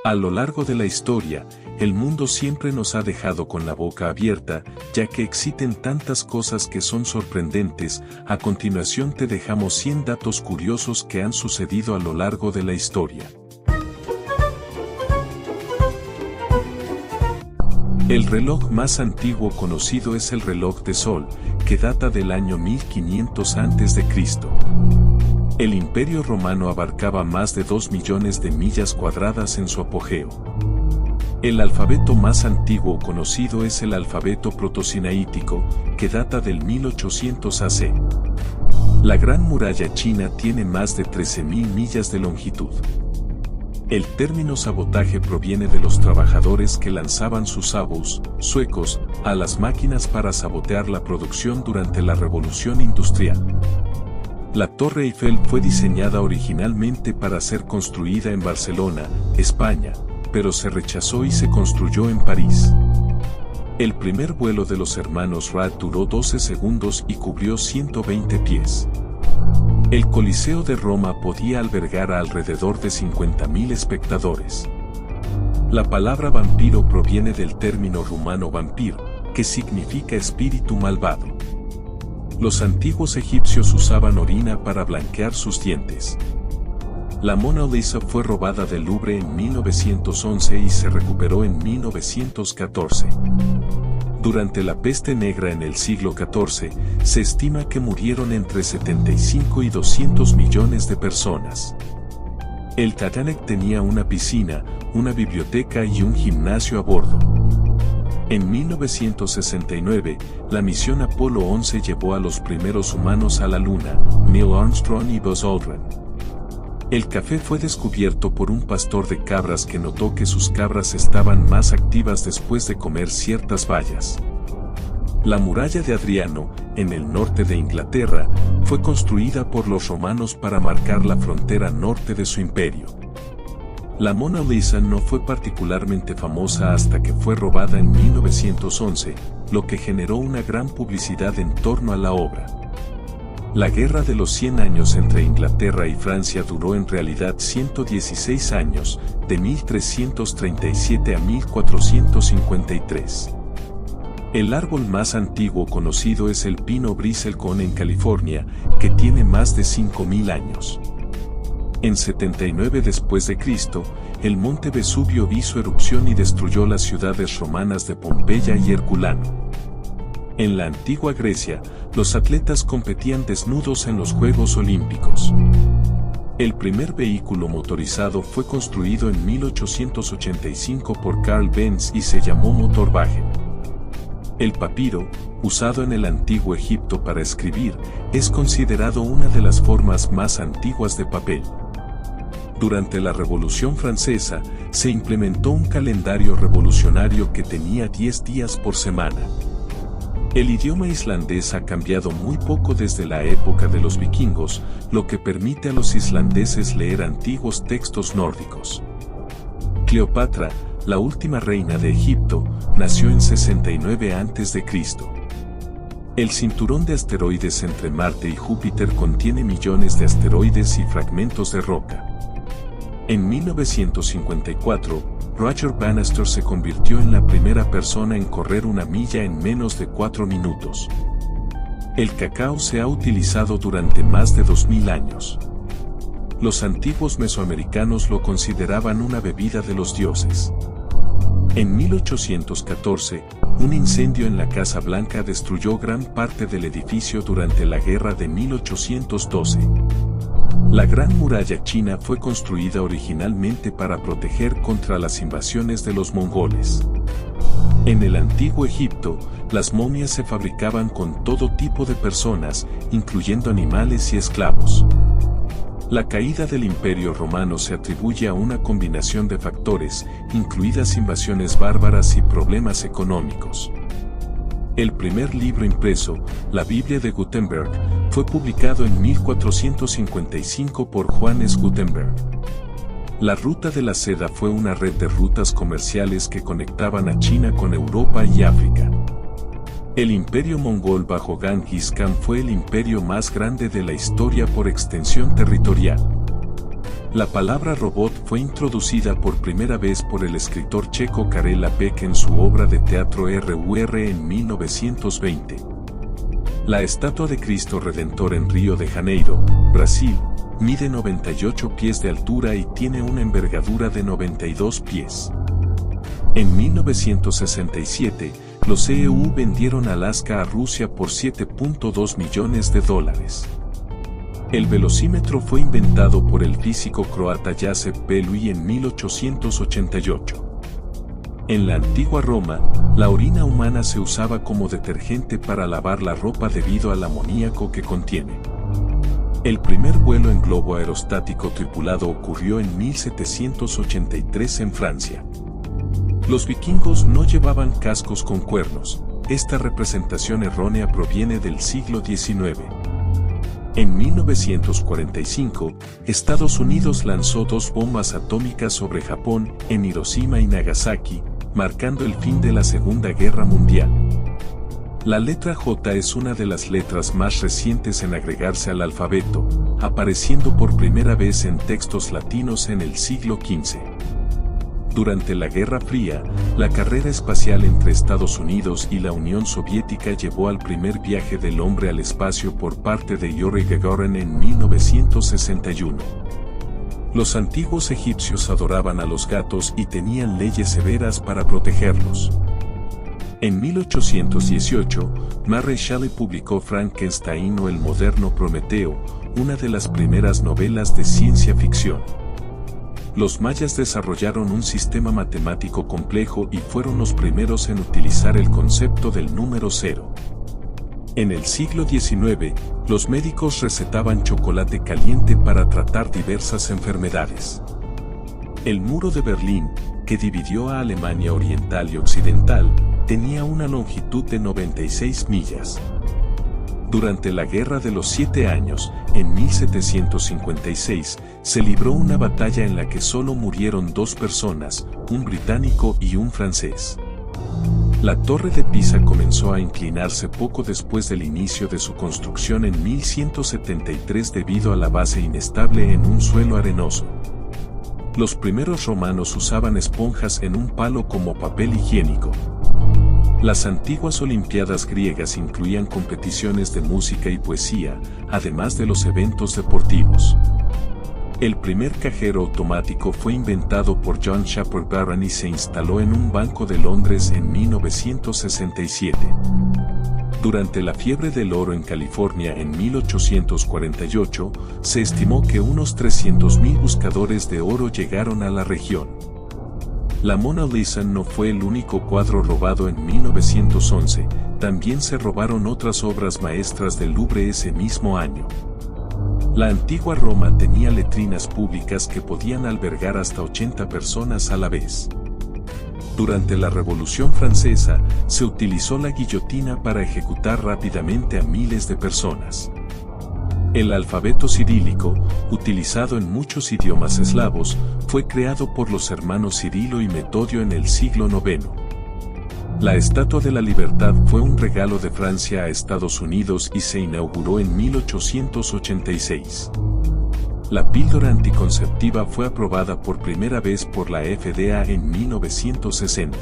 A lo largo de la historia, el mundo siempre nos ha dejado con la boca abierta, ya que existen tantas cosas que son sorprendentes. A continuación te dejamos 100 datos curiosos que han sucedido a lo largo de la historia. El reloj más antiguo conocido es el reloj de sol, que data del año 1500 a.C. El Imperio Romano abarcaba más de 2 millones de millas cuadradas en su apogeo. El alfabeto más antiguo conocido es el alfabeto protosinaítico, que data del 1800 AC. La Gran Muralla China tiene más de 13.000 millas de longitud. El término sabotaje proviene de los trabajadores que lanzaban sus sabos, suecos, a las máquinas para sabotear la producción durante la Revolución Industrial. La Torre Eiffel fue diseñada originalmente para ser construida en Barcelona, España, pero se rechazó y se construyó en París. El primer vuelo de los hermanos Wright duró 12 segundos y cubrió 120 pies. El Coliseo de Roma podía albergar a alrededor de 50.000 espectadores. La palabra vampiro proviene del término rumano vampir, que significa espíritu malvado. Los antiguos egipcios usaban orina para blanquear sus dientes. La Mona Lisa fue robada del Louvre en 1911 y se recuperó en 1914. Durante la peste negra en el siglo XIV, se estima que murieron entre 75 y 200 millones de personas. El Titanic tenía una piscina, una biblioteca y un gimnasio a bordo. En 1969, la misión Apolo 11 llevó a los primeros humanos a la Luna, Neil Armstrong y Buzz Aldrin. El café fue descubierto por un pastor de cabras que notó que sus cabras estaban más activas después de comer ciertas bayas. La muralla de Adriano, en el norte de Inglaterra, fue construida por los romanos para marcar la frontera norte de su imperio. La Mona Lisa no fue particularmente famosa hasta que fue robada en 1911, lo que generó una gran publicidad en torno a la obra. La Guerra de los 100 años entre Inglaterra y Francia duró en realidad 116 años, de 1337 a 1453. El árbol más antiguo conocido es el pino Bristlecone en California, que tiene más de 5.000 años. En 79 después de Cristo, el monte Vesubio hizo erupción y destruyó las ciudades romanas de Pompeya y Herculano. En la antigua Grecia, los atletas competían desnudos en los Juegos Olímpicos. El primer vehículo motorizado fue construido en 1885 por Carl Benz y se llamó Motorwagen. El papiro, usado en el antiguo Egipto para escribir, es considerado una de las formas más antiguas de papel. Durante la Revolución Francesa, se implementó un calendario revolucionario que tenía 10 días por semana. El idioma islandés ha cambiado muy poco desde la época de los vikingos, lo que permite a los islandeses leer antiguos textos nórdicos. Cleopatra, la última reina de Egipto, nació en 69 a.C. El cinturón de asteroides entre Marte y Júpiter contiene millones de asteroides y fragmentos de roca. En 1954, Roger Bannister se convirtió en la primera persona en correr una milla en menos de 4 minutos. El cacao se ha utilizado durante más de 2000 años. Los antiguos mesoamericanos lo consideraban una bebida de los dioses. En 1814, un incendio en la Casa Blanca destruyó gran parte del edificio durante la Guerra de 1812. La Gran Muralla China fue construida originalmente para proteger contra las invasiones de los mongoles. En el antiguo Egipto, las momias se fabricaban con todo tipo de personas, incluyendo animales y esclavos. La caída del Imperio Romano se atribuye a una combinación de factores, incluidas invasiones bárbaras y problemas económicos. El primer libro impreso, la Biblia de Gutenberg, fue publicado en 1455 por Johannes Gutenberg. La Ruta de la Seda fue una red de rutas comerciales que conectaban a China con Europa y África. El imperio mongol bajo Genghis Khan fue el imperio más grande de la historia por extensión territorial. La palabra robot fue introducida por primera vez por el escritor checo Karel Čapek en su obra de teatro RUR en 1920. La estatua de Cristo Redentor en Río de Janeiro, Brasil, mide 98 pies de altura y tiene una envergadura de 92 pies. En 1967, los EU vendieron Alaska a Rusia por $7.2 millones. El velocímetro fue inventado por el físico croata Josip Pelui en 1888. En la antigua Roma, la orina humana se usaba como detergente para lavar la ropa debido al amoníaco que contiene. El primer vuelo en globo aerostático tripulado ocurrió en 1783 en Francia. Los vikingos no llevaban cascos con cuernos. Esta representación errónea proviene del siglo XIX. En 1945, Estados Unidos lanzó 2 bombas atómicas sobre Japón, en Hiroshima y Nagasaki, marcando el fin de la Segunda Guerra Mundial. La letra J es una de las letras más recientes en agregarse al alfabeto, apareciendo por primera vez en textos latinos en el siglo XV. Durante la Guerra Fría, la carrera espacial entre Estados Unidos y la Unión Soviética llevó al primer viaje del hombre al espacio por parte de Yuri Gagarin en 1961. Los antiguos egipcios adoraban a los gatos y tenían leyes severas para protegerlos. En 1818, Mary Shelley publicó Frankenstein o el moderno Prometeo, una de las primeras novelas de ciencia ficción. Los mayas desarrollaron un sistema matemático complejo y fueron los primeros en utilizar el concepto del número 0. En el siglo XIX, los médicos recetaban chocolate caliente para tratar diversas enfermedades. El muro de Berlín, que dividió a Alemania Oriental y Occidental, tenía una longitud de 96 millas. Durante la Guerra de los 7 Años, en 1756, se libró una batalla en la que solo murieron 2 personas, un británico y un francés. La Torre de Pisa comenzó a inclinarse poco después del inicio de su construcción en 1173 debido a la base inestable en un suelo arenoso. Los primeros romanos usaban esponjas en un palo como papel higiénico. Las antiguas Olimpiadas griegas incluían competiciones de música y poesía, además de los eventos deportivos. El primer cajero automático fue inventado por John Shepard Barron y se instaló en un banco de Londres en 1967. Durante la fiebre del oro en California en 1848, se estimó que unos 300.000 buscadores de oro llegaron a la región. La Mona Lisa no fue el único cuadro robado en 1911, también se robaron otras obras maestras del Louvre ese mismo año. La antigua Roma tenía letrinas públicas que podían albergar hasta 80 personas a la vez. Durante la Revolución Francesa, se utilizó la guillotina para ejecutar rápidamente a miles de personas. El alfabeto cirílico, utilizado en muchos idiomas eslavos, fue creado por los hermanos Cirilo y Metodio en el siglo IX. La Estatua de la Libertad fue un regalo de Francia a Estados Unidos y se inauguró en 1886. La píldora anticonceptiva fue aprobada por primera vez por la FDA en 1960.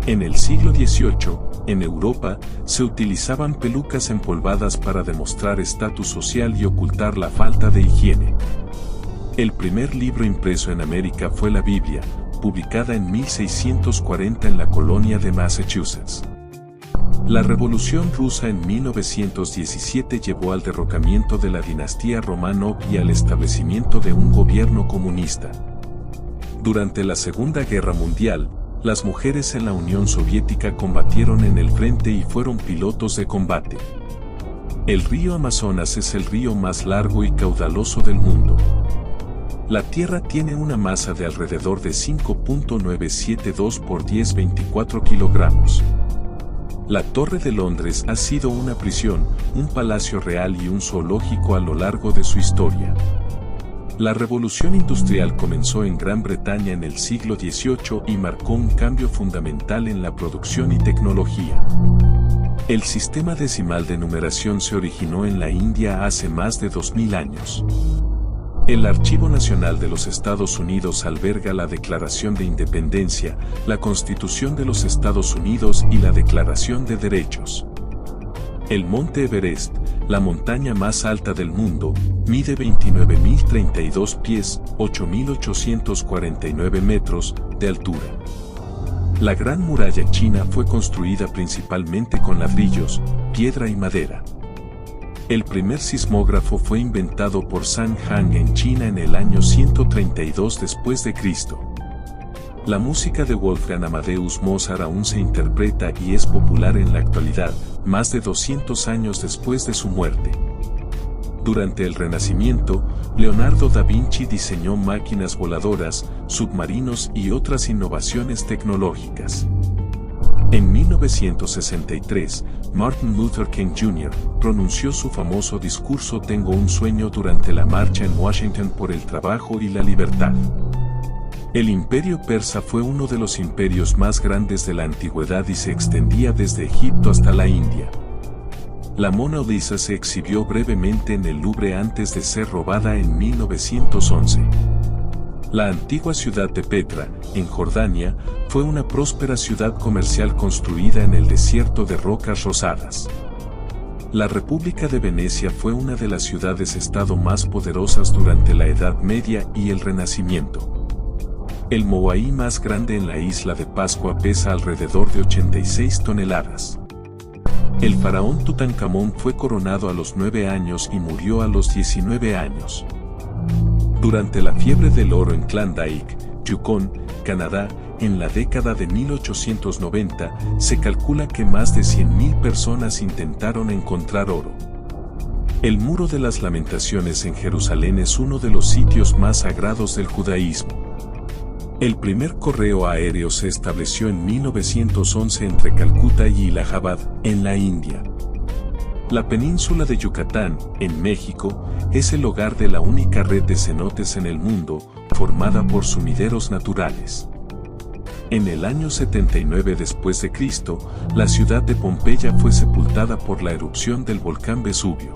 En el siglo XVIII, en Europa, se utilizaban pelucas empolvadas para demostrar estatus social y ocultar la falta de higiene. El primer libro impreso en América fue la Biblia, publicada en 1640 en la colonia de Massachusetts. La Revolución Rusa en 1917 llevó al derrocamiento de la dinastía Románov y al establecimiento de un gobierno comunista. Durante la Segunda Guerra Mundial, las mujeres en la Unión Soviética combatieron en el frente y fueron pilotos de combate. El río Amazonas es el río más largo y caudaloso del mundo. La Tierra tiene una masa de alrededor de 5.972 por 1024 kilogramos. La Torre de Londres ha sido una prisión, un palacio real y un zoológico a lo largo de su historia. La revolución industrial comenzó en Gran Bretaña en el siglo XVIII y marcó un cambio fundamental en la producción y tecnología. El sistema decimal de numeración se originó en la India hace más de 2000 años. El Archivo Nacional de los Estados Unidos alberga la Declaración de Independencia, la Constitución de los Estados Unidos y la Declaración de Derechos. El Monte Everest, la montaña más alta del mundo, mide 29.032 pies, 8.849 metros, de altura. La Gran Muralla China fue construida principalmente con ladrillos, piedra y madera. El primer sismógrafo fue inventado por San Hang en China en el año 132 después de Cristo. La música de Wolfgang Amadeus Mozart aún se interpreta y es popular en la actualidad, más de 200 años después de su muerte. Durante el Renacimiento, Leonardo da Vinci diseñó máquinas voladoras, submarinos y otras innovaciones tecnológicas. En 1963, Martin Luther King Jr. pronunció su famoso discurso Tengo un sueño durante la marcha en Washington por el trabajo y la libertad. El imperio persa fue uno de los imperios más grandes de la antigüedad y se extendía desde Egipto hasta la India. La Mona Lisa se exhibió brevemente en el Louvre antes de ser robada en 1911. La antigua ciudad de Petra, en Jordania, fue una próspera ciudad comercial construida en el desierto de rocas rosadas. La República de Venecia fue una de las ciudades-estado más poderosas durante la Edad Media y el Renacimiento. El moai más grande en la isla de Pascua pesa alrededor de 86 toneladas. El faraón Tutankamón fue coronado a los 9 años y murió a los 19 años. Durante la fiebre del oro en Klondike, Yukon, Canadá, en la década de 1890, se calcula que más de 100.000 personas intentaron encontrar oro. El Muro de las Lamentaciones en Jerusalén es uno de los sitios más sagrados del judaísmo. El primer correo aéreo se estableció en 1911 entre Calcuta y Allahabad, en la India. La península de Yucatán, en México, es el hogar de la única red de cenotes en el mundo, formada por sumideros naturales. En el año 79 después de Cristo, la ciudad de Pompeya fue sepultada por la erupción del volcán Vesubio.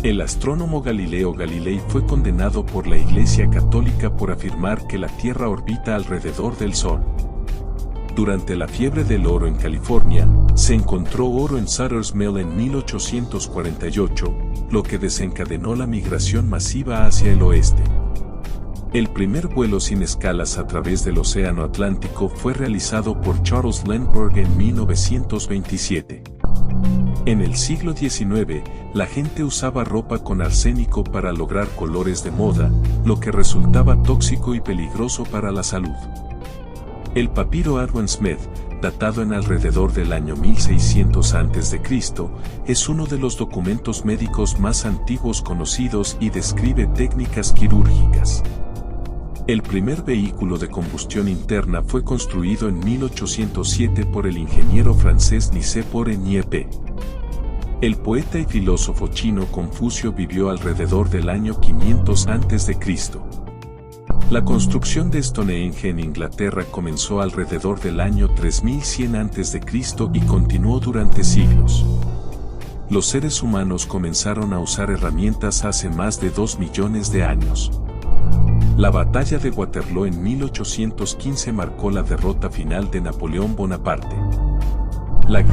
El astrónomo Galileo Galilei fue condenado por la Iglesia Católica por afirmar que la Tierra orbita alrededor del Sol. Durante la fiebre del oro en California, se encontró oro en Sutter's Mill en 1848, lo que desencadenó la migración masiva hacia el oeste. El primer vuelo sin escalas a través del Océano Atlántico fue realizado por Charles Lindbergh en 1927. En el siglo XIX, la gente usaba ropa con arsénico para lograr colores de moda, lo que resultaba tóxico y peligroso para la salud. El papiro Edwin Smith, datado en alrededor del año 1600 a.C., es uno de los documentos médicos más antiguos conocidos y describe técnicas quirúrgicas. El primer vehículo de combustión interna fue construido en 1807 por el ingeniero francés Nicéphore Niépce. El poeta y filósofo chino Confucio vivió alrededor del año 500 a.C. La construcción de Stonehenge en Inglaterra comenzó alrededor del año 3100 a.C. y continuó durante siglos. Los seres humanos comenzaron a usar herramientas hace más de 2 millones de años. La batalla de Waterloo en 1815 marcó la derrota final de Napoleón Bonaparte. La